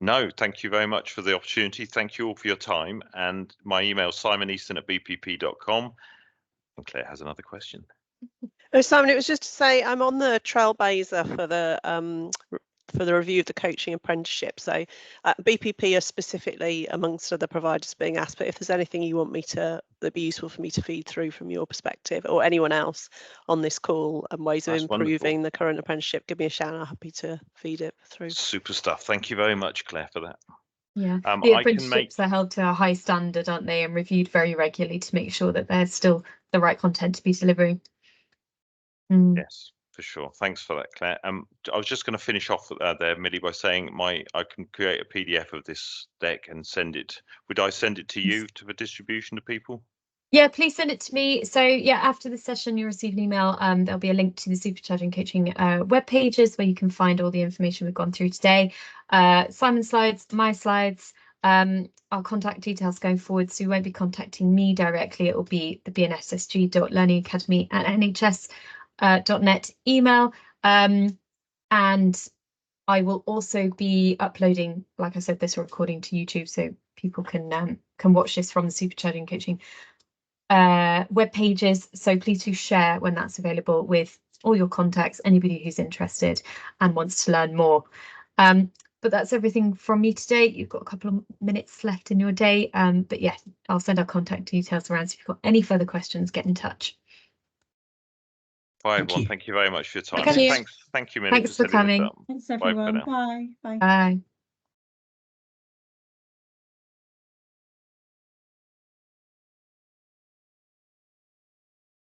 No, thank you very much for the opportunity. Thank you all for your time. And my email is SimonEaston@bpp.com. And Claire has another question. Oh, Simon, it was just to say I'm on the Trailblazer for the for the review of the coaching apprenticeship. So BPP are specifically amongst other providers being asked, but if there's anything you want me to, that'd be useful for me to feed through from your perspective, or anyone else on this call, and ways of improving the current apprenticeship, give me a shout. I'm happy to feed it through. Super stuff. Thank you very much, Claire, for that. Yeah, the apprenticeships are held to a high standard, aren't they, and reviewed very regularly to make sure that there's still the right content to be delivering. Yes, for sure. Thanks for that, Claire. I was just going to finish off there, Millie, by saying I can create a PDF of this deck and send it. Would I send it to you for distribution to people? Yeah, please send it to me. So yeah, after the session, you'll receive an email. There'll be a link to the Supercharging Coaching web pages where you can find all the information we've gone through today. Simon's slides, my slides, our contact details going forward. So you won't be contacting me directly. It will be the bnssg.learningacademy at nhs.net email. And I will also be uploading, like I said, this recording to YouTube so people can watch this from the Supercharging Coaching web pages. So please do share when that's available with all your contacts, anybody who's interested and wants to learn more. But that's everything from me today. You've got a couple of minutes left in your day, but yeah, I'll send our contact details around, so if you've got any further questions, get in touch. Bye, everyone. Thank you very much for your time. Okay. Thank you, Millie. Thanks for coming. Thanks, everyone. Bye. Bye.